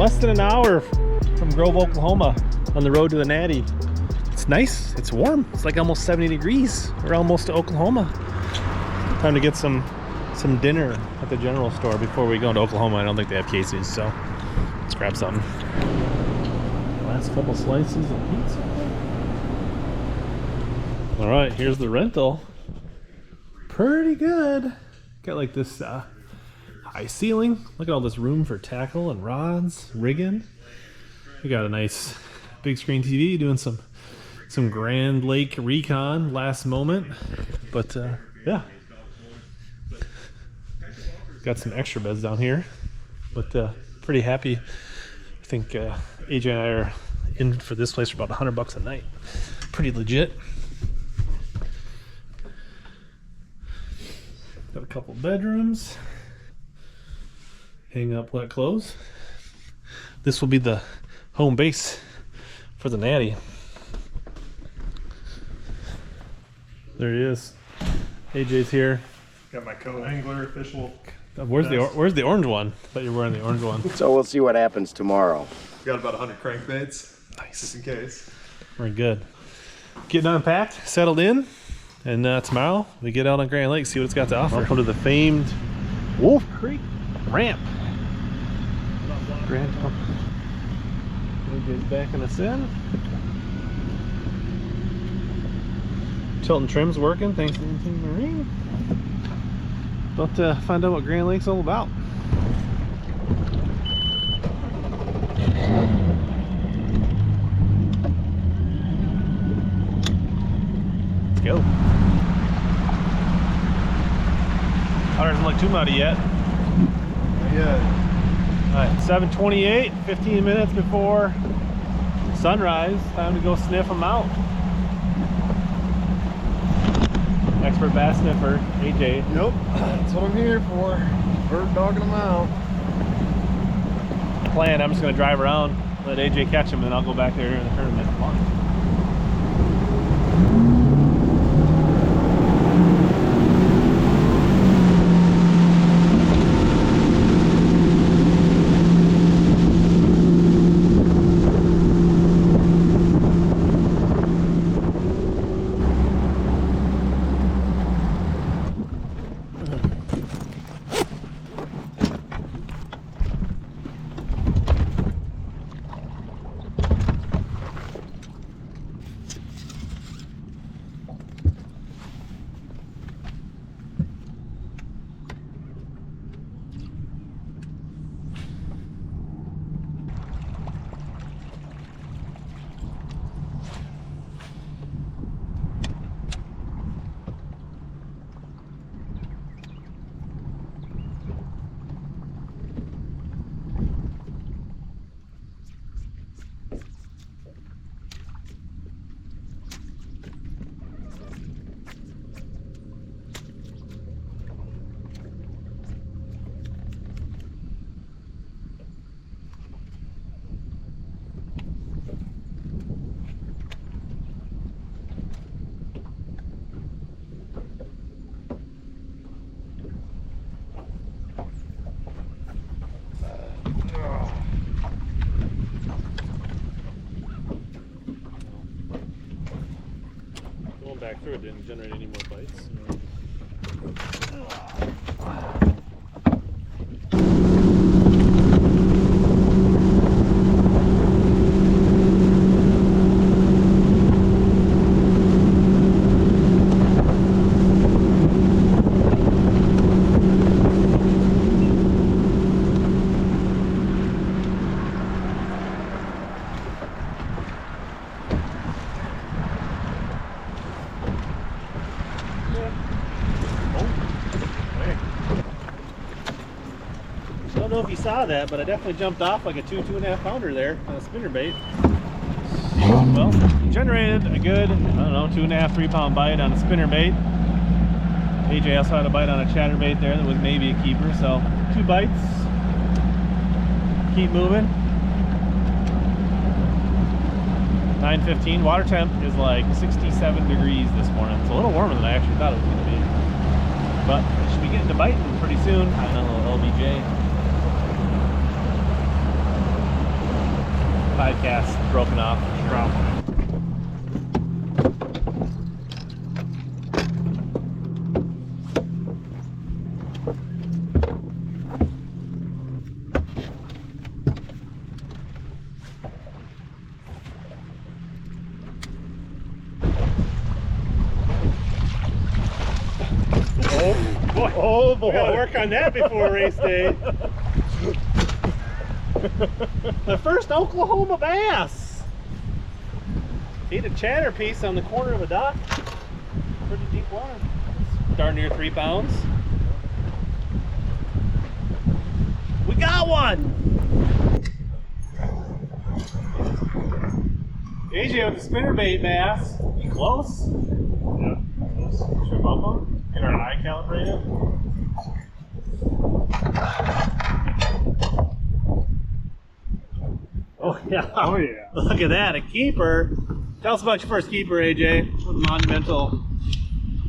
less than an hour from Grove, Oklahoma on the road to the Natty. It's nice, it's warm. It's like almost 70 degrees. We're almost to Oklahoma. Time to get some dinner at the general store before we go into Oklahoma. I don't think they have cases, so let's grab something. Last couple slices of pizza. All right, here's the rental. Pretty good. Got like this high ceiling. Look at all this room for tackle and rods, rigging. We got a nice big screen TV doing some Grand Lake recon last moment, but yeah. Got some extra beds down here, but pretty happy. I think AJ and I are in for this place for about $100 a night. Pretty legit. Got a couple bedrooms. Hang up, let close. This will be the home base for the Natty. There he is. AJ's here. Got my co-angler official. Where's the orange one? I thought you were wearing the orange one. So we'll see what happens tomorrow. Got about 100 crankbaits. Nice. Just in case. We're good. Getting unpacked, settled in, and tomorrow we get out on Grand Lake, see what it's got to offer. Welcome to the famed Wolf Creek ramp. Grand Pump. AJ's backing us in. Tilt and trim's working, thanks to Anything Marine. About to find out what Grand Lake's all about. Let's go. Water doesn't look too muddy yet. Not yet. Alright, 7:28, 15 minutes before sunrise. Time to go sniff them out. Expert bass sniffer, AJ. Nope, that's what I'm here for. Bird dogging them out. Plan, I'm just going to drive around, let AJ catch them, and I'll go back there in the tournament. Back through it didn't generate any more bites. I don't know if you saw that, but I definitely jumped off like a 2.5 pounder there on a spinnerbait. Well, generated a good, I don't know, 2.5, 3 pound bite on a spinnerbait. AJ also had a bite on a chatterbait there that was maybe a keeper, so 2 bites. Keep moving. 9:15. Water temp is like 67 degrees this morning. It's a little warmer than I actually thought it was going to be. But I should be getting to biting pretty soon. I don't know, LBJ. podcast broken off. Probably. Oh boy, we gotta work on that before race day. The first Oklahoma bass. Ate a chatter piece on the corner of a dock. Pretty deep water. Darn near 3 pounds. We got one! AJ with the spinnerbait bass. You close? Yeah. Should we bump them? Get our eye calibrated? Oh yeah. Oh yeah. Look at that, a keeper. Tell us about your first keeper, AJ. What a monumental.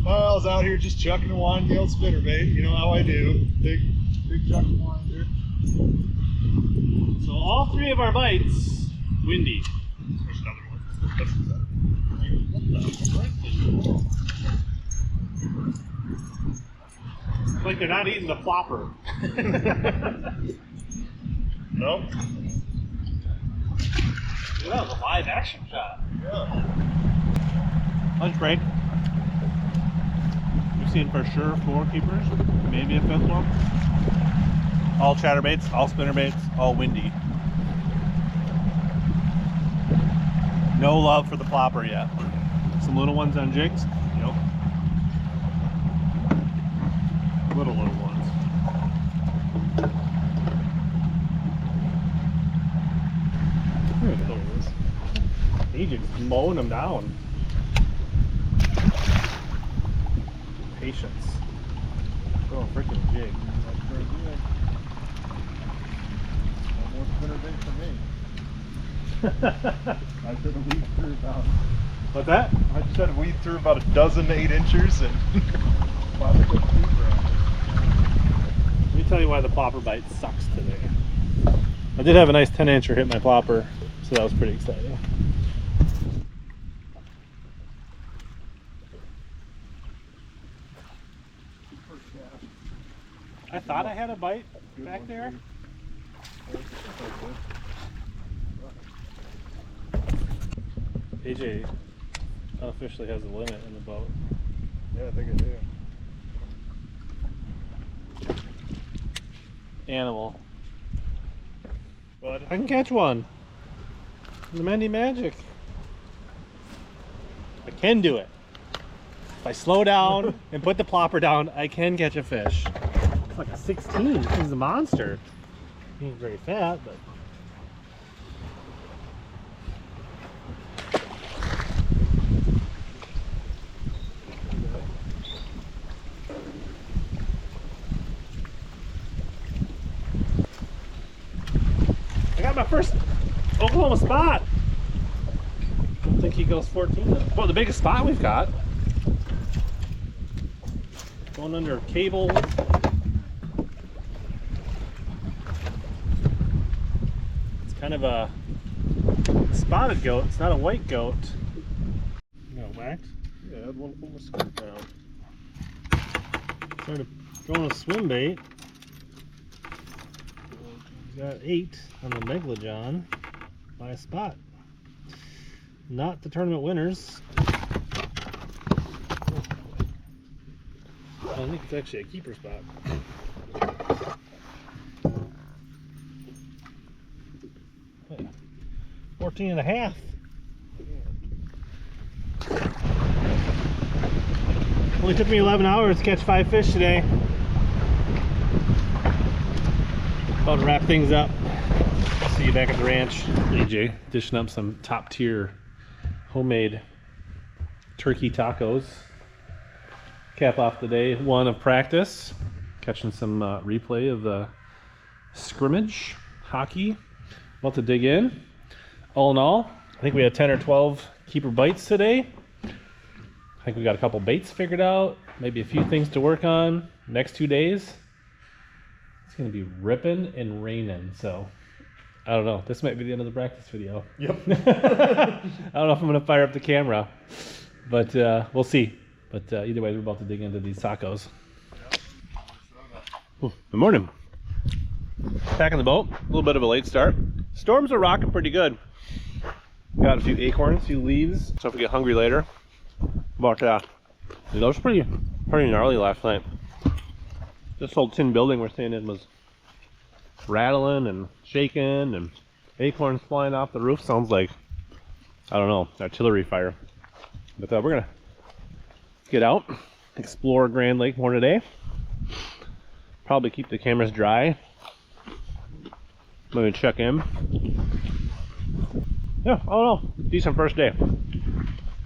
Well, I was out here just chucking a wine the old spinnerbait. You know how I do. Big chuck of wine here. So all 3 of our bites, windy. There's another one. It's like they're not eating the flopper. Nope. That was a live action shot. Yeah. Lunch break. We've seen for sure 4 keepers, maybe a 5th one. All chatterbaits, all spinnerbaits, all windy. No love for the flopper yet. Some little ones on jigs. Yep. Little ones. There it is. Agent's mowing them down. Patience. Oh, freaking jig. That's very good. No more spinnerbait for me. I should have weaved through about. What's that? I just had to weed through about a dozen 8-inchers and finally put keeper on. Let me tell you why the plopper bite sucks today. I did have a nice 10-incher hit my plopper, so that was pretty exciting. I thought I had a bite back there. AJ unofficially has a limit in the boat. Yeah, I think I do. Animal. But I can catch one. The Mendy Magic. I can do it. If I slow down and put the plopper down, I can catch a fish. It's like a 16. He's a monster. He ain't very fat, but. I got my first Oklahoma spot. I don't think he goes 14. Well, the biggest spot we've got. Going under cable. It's kind of a spotted goat. It's not a white goat. You got it whacked? yeah, I had one pull my scoop down. Trying to throw on a swim bait. He's got 8 on the Megalodon by a spot. Not the tournament winners. I think it's actually a keeper spot. 14 and a half. Only took me 11 hours to catch 5 fish today. About to wrap things up. See you back at the ranch. AJ dishing up some top tier homemade turkey tacos. Cap off the day 1 of practice. Catching some replay of the scrimmage hockey. About to dig in. All in all, I think we had 10 or 12 keeper bites today. I think we got a couple baits figured out, maybe a few things to work on. Next 2 days, it's going to be ripping and raining, so I don't know. This might be the end of the practice video. Yep. I don't know if I'm going to fire up the camera, but we'll see. But either way, we're about to dig into these tacos. Good morning. Back in the boat. A little bit of a late start. Storms are rocking pretty good. Got a few acorns, a few leaves. So if we get hungry later. But that was pretty gnarly last night. This old tin building we're staying in was rattling and shaking, and acorns flying off the roof. Sounds like, I don't know, artillery fire. But we're gonna get out, explore Grand Lake more today. Probably keep the cameras dry. Maybe check in. Yeah, I don't know. Decent first day.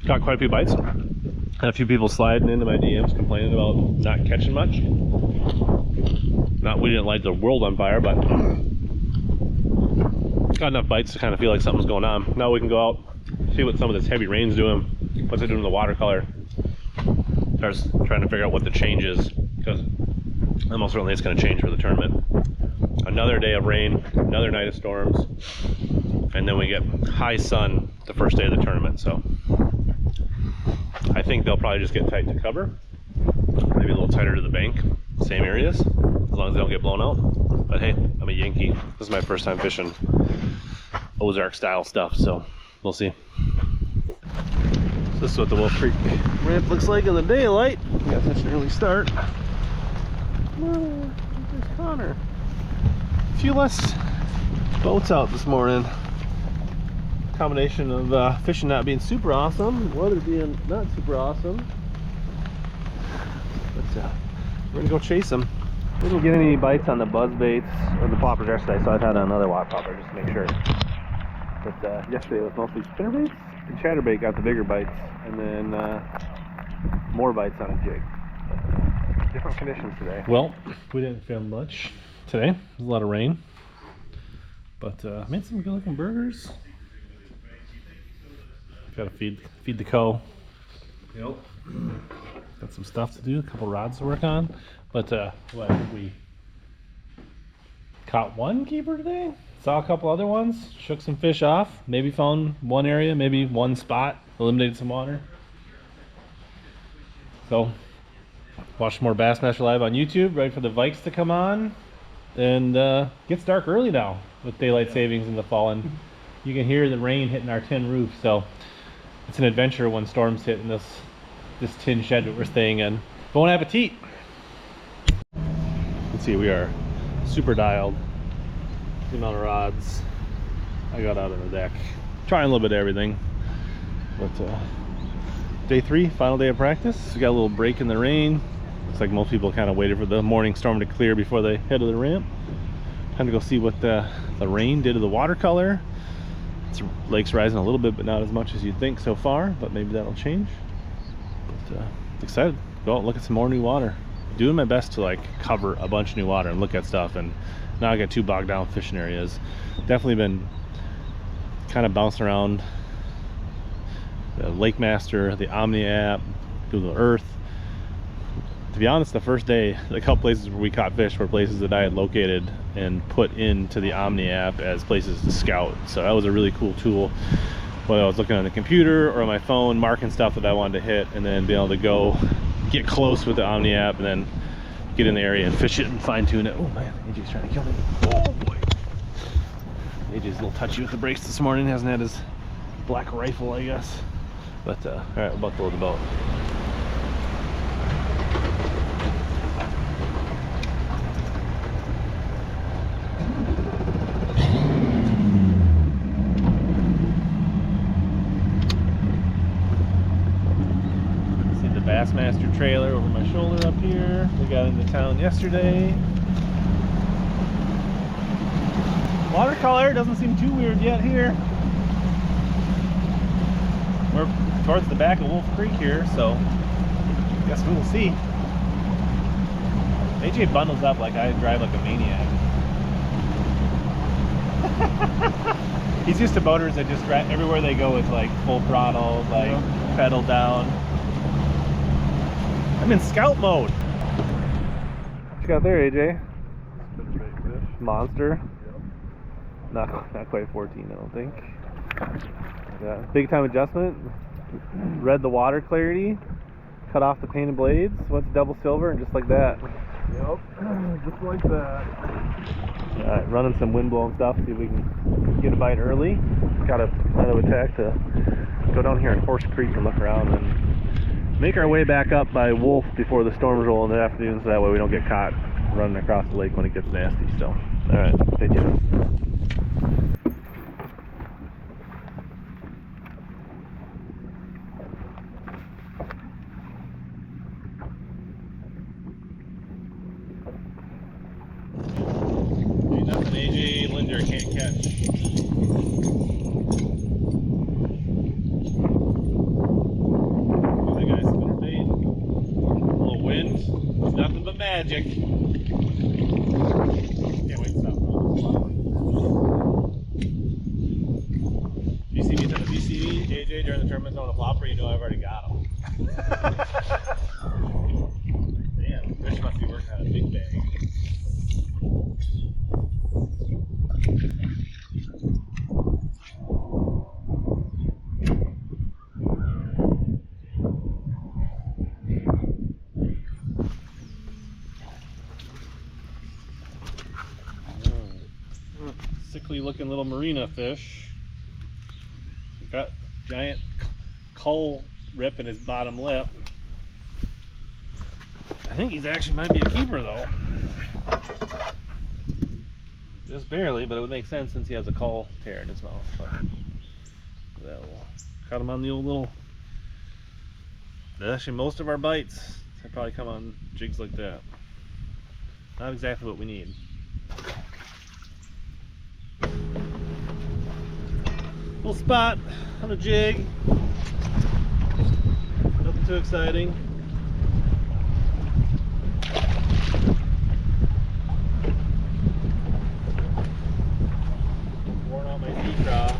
Got quite a few bites. Had a few people sliding into my DMs complaining about not catching much. Not we didn't light the world on fire, but got enough bites to kind of feel like something's going on. Now we can go out, see what some of this heavy rain's doing, what's it doing to the watercolor. Starts trying to figure out what the change is, because almost certainly it's going to change for the tournament. Another day of rain, another night of storms, and then we get high sun the first day of the tournament. So I think they'll probably just get tight to cover, maybe a little tighter to the bank, same areas, as long as they don't get blown out. But hey, I'm a Yankee. This is my first time fishing Ozark style stuff, so we'll see. So this is what the Wolf Creek ramp looks like in the daylight. We got such an early start. Well, there's Connor. A few less boats out this morning. Combination of fishing not being super awesome, weather being not super awesome. But we're gonna go chase them. We didn't get any bites on the buzz baits or the poppers yesterday, so I've had another wad popper just to make sure. But yesterday it was mostly spinnerbaits, and chatterbait got the bigger bites, and then more bites on a jig. Different conditions today. Well, we didn't film much today. There's a lot of rain, but made some good looking burgers. Gotta feed the co. Yep. Got some stuff to do, a couple rods to work on. But I think we caught one keeper today. Saw a couple other ones, shook some fish off, maybe found one area, maybe one spot, eliminated some water. So watch more Bassmaster Live on YouTube, ready for the Vikes to come on. And gets dark early now with daylight savings in the fall, and you can hear the rain hitting our tin roof. So it's an adventure when storms hit in this tin shed that we're staying in. Bon appetit! Let's see, we are super dialed. The amount of rods. I got out on the deck, trying a little bit of everything. But day 3, final day of practice. We got a little break in the rain. Looks like most people kind of waited for the morning storm to clear before they head to the ramp. Time to go see what the rain did to the watercolor. Lake's rising a little bit, but not as much as you'd think so far, but maybe that'll change. But excited. Go out and look at some more new water. Doing my best to like cover a bunch of new water and look at stuff, and not get too bogged down with fishing areas. Definitely been kind of bouncing around the Lake Master, the Omni app, Google Earth. To be honest, the first day, a couple places where we caught fish were places that I had located and put into the Omni app as places to scout. So that was a really cool tool, whether I was looking on the computer or on my phone, marking stuff that I wanted to hit, and then being able to go get close with the Omni app and then get in the area and fish it and fine tune it. Oh man, AJ's trying to kill me. Oh boy. AJ's a little touchy with the brakes this morning. Hasn't had his black rifle, I guess. But all right, we're about to load the boat. Bassmaster trailer over my shoulder up here. We got into town yesterday. Watercolor doesn't seem too weird yet here. We're towards the back of Wolf Creek here, so I guess we will see. AJ bundles up like I drive like a maniac. He's used to boaters that just drive everywhere they go. It's like full throttle, like pedal down. I'm in scout mode. What you got there, AJ? Monster. Yep. Not quite 14, I don't think. Yeah. Big time adjustment. Read the water clarity. Cut off the painted blades. Went to double silver, and just like that. Yep, just like that. Alright, running some wind blown stuff. See if we can get a bite early. Got a plan of attack to go down here in Horse Creek and look around and make our way back up by Wolf before the storms roll in the afternoon, so that way we don't get caught running across the lake when it gets nasty. So, alright, stay tuned. Ain't nothing AJ Linder can't catch. That guy's spinner bait. A little wind. It's nothing but magic. Can't wait to stop. If you see me, AJ, during the tournament on a flopper, you know I've already got him. Damn, fish must be working on a big bag. Sickly looking little marina fish. Got giant coal rip in his bottom lip. I think he's actually might be a keeper though. Just barely, but it would make sense since he has a coal tear in his mouth. But caught him on the old little. Actually, most of our bites have probably come on jigs like that. Not exactly what we need. Little spot on a jig. Nothing too exciting. Worn out my Z-craw.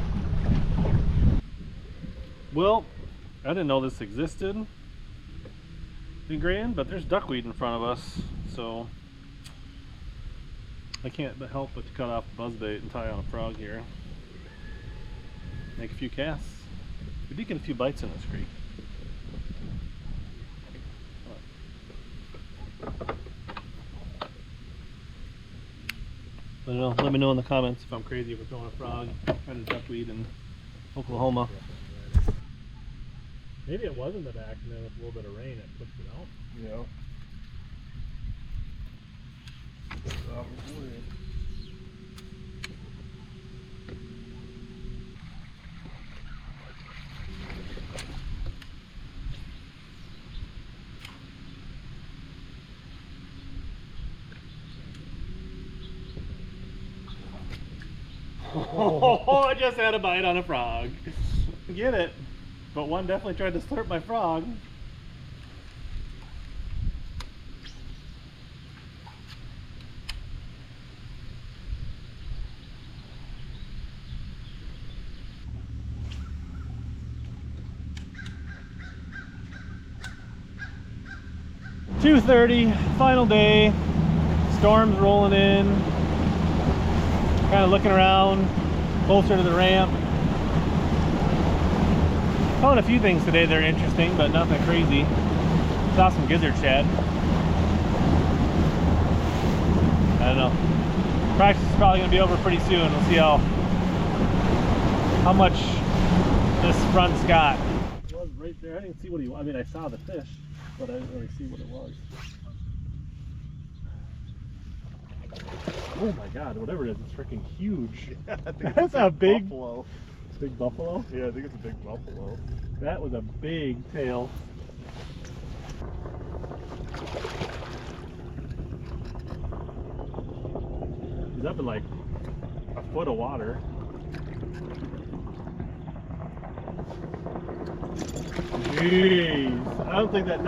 Well, I didn't know this existed in Grand, but there's duckweed in front of us, so I can't help but to cut off the buzzbait and tie on a frog here. Make a few casts. We did get a few bites in this creek. Let me know in the comments if I'm crazy for throwing a frog and a duckweed in Oklahoma. Maybe it wasn't the back, and then with a little bit of rain it pushed it out. Yeah. Oh, I just had a bite on a frog. Get it. But one definitely tried to slurp my frog. .2:30, final day. Storm's rolling in. Kind of looking around, closer to the ramp. Found a few things today that are interesting, but nothing crazy. Saw some gizzard shad. I don't know. Practice is probably going to be over pretty soon. We'll see how much this front's got. It was right there. I didn't see what he was. I mean, I saw the fish, but I didn't really see what it was. Oh my god, whatever it is, it's freaking huge. Yeah, I think That's a big buffalo. Big buffalo? Yeah, I think it's a big buffalo. That was a big tail. He's up in like a foot of water. Jeez, I don't think that's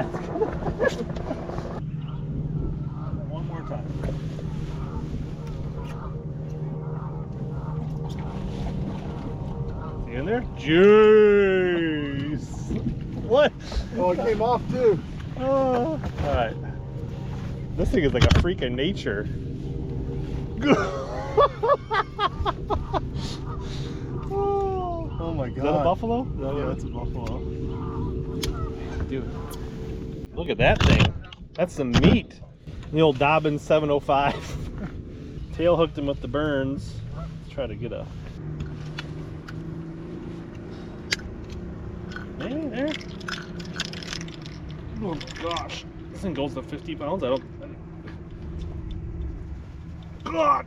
one more time. In there? Jeez! What? Oh, it came off too. Oh. Alright. This thing is like a freak of nature. Oh my god. Is that a buffalo? Yeah, that's a buffalo. Dude, look at that thing. That's some meat. The old Dobbins 705. Tail hooked him with the burns. Let's try to get a... Hey, there. Oh gosh. This thing goes to 50 pounds. I don't... God!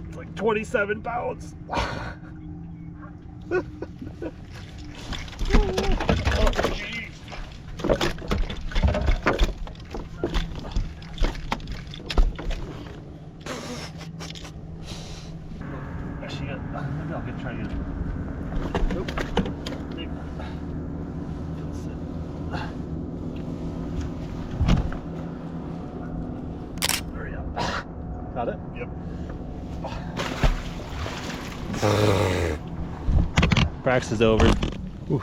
It's like 27 pounds. Oh, geez. Actually, maybe I'll try to get it. Nope. Hurry up. Got it? Yep. Practice is over. Whew.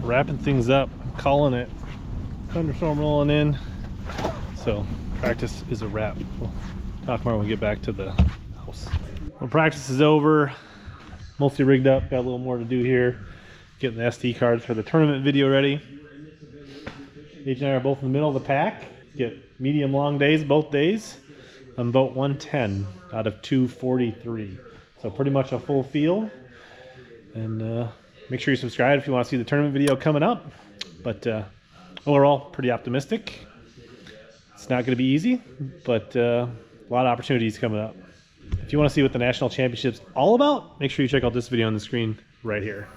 Wrapping things up, calling it. Thunderstorm rolling in. So practice is a wrap. We'll talk more when we get back to the house. Well, practice is over. Mostly rigged up. Got a little more to do here. Getting the SD cards for the tournament video ready. H and I are both in the middle of the pack. Get medium long days both days. I'm about 110 out of 243. So pretty much a full field. And make sure you subscribe if you want to see the tournament video coming up. But overall, pretty optimistic. It's not going to be easy, but a lot of opportunities coming up. If you want to see what the National Championship's all about, make sure you check out this video on the screen right here.